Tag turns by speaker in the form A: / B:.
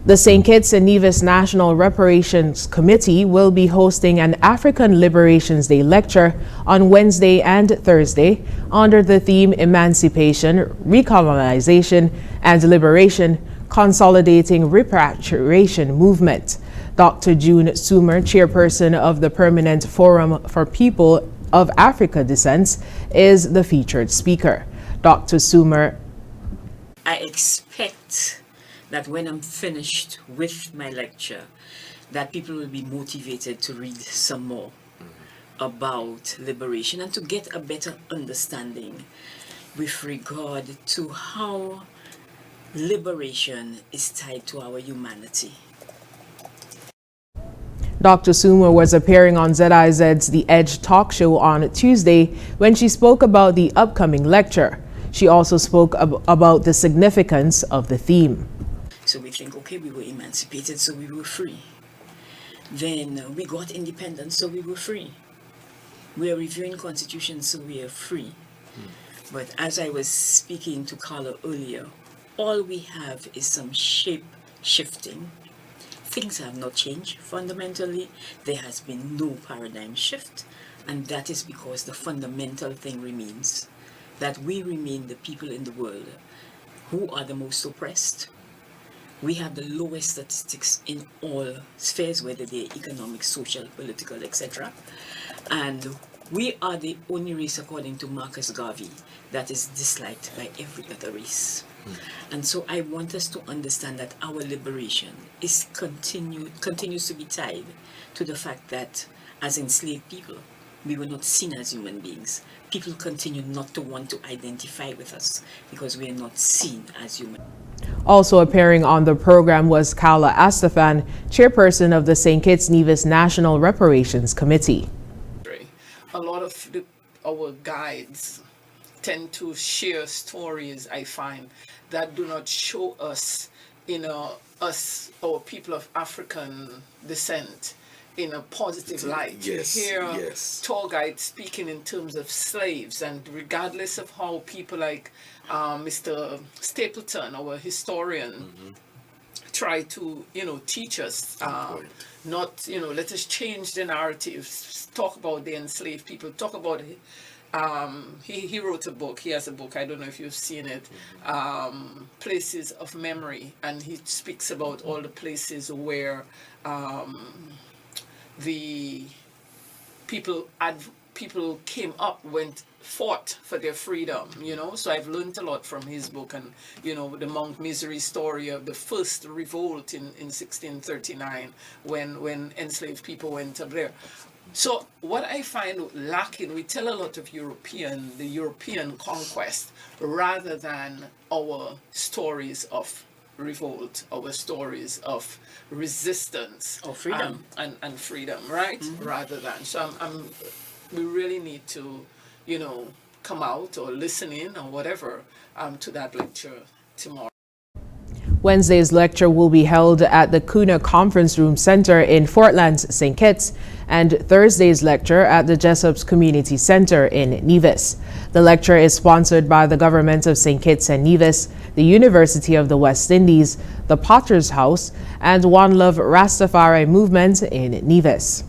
A: The St. Kitts and Nevis National Reparations Committee will be hosting an African Liberations Day lecture on Wednesday and Thursday under the theme Emancipation, Recolonization and Liberation, Consolidating Reparation Movement. Dr. June Sumer, chairperson of the Permanent Forum for People of Africa Descent, is the featured speaker. Dr. Sumer.
B: I expect that when I'm finished with my lecture, that people will be motivated to read some more about liberation and to get a better understanding with regard to how liberation is tied to our humanity.
A: Dr. Sumer was appearing on ZIZ's The Edge talk show on Tuesday when she spoke about the upcoming lecture. She also spoke about the significance of the theme.
B: So we think, okay, we were emancipated, so we were free. Then we got independence, so we were free. We are reviewing constitutions, so we are free. But as I was speaking to Carla earlier, all we have is some shape shifting. Things have not changed fundamentally. There has been no paradigm shift, and that is because the fundamental thing remains, that we remain the people in the world who are the most oppressed. We have the lowest statistics in all spheres, whether they're economic, social, political, etc. And we are the only race, according to Marcus Garvey, that is disliked by every other race. And so I want us to understand that our liberation is continues to be tied to the fact that as enslaved people, we were not seen as human beings. People continue not to want to identify with us because we are not seen as human.
A: Also appearing on the program was Carla Astafan, chairperson of the St. Kitts Nevis National Reparations Committee.
C: A lot of our guides tend to share stories, I find, that do not show us, our people of African descent in a positive light.
D: Yes,
C: you hear
D: yes.
C: Tour guides speaking in terms of slaves, and regardless of how people like Mr. Stapleton, our historian, try to, teach us, not, let us change the narrative, talk about the enslaved people, talk about, he wrote a book, he has a book, I don't know if you've seen it, Places of Memory, and he speaks about all the places where the people came up, fought for their freedom, so I've learned a lot from his book. And the Mount Misery story of the first revolt in 1639 when enslaved people went up there. So what I find lacking, we tell a lot of the European conquest rather than our stories of revolt, our stories of resistance
B: or freedom
C: and freedom, right? Rather than, so we really need to, come out or listen in or whatever to that lecture tomorrow.
A: Wednesday's lecture will be held at the Kuna Conference Room Center in Fort Lance, St. Kitts, and Thursday's lecture at the Jessup's Community Center in Nevis. The lecture is sponsored by the government of St. Kitts and Nevis, the University of the West Indies, the Potter's House, and One Love Rastafari Movement in Nevis.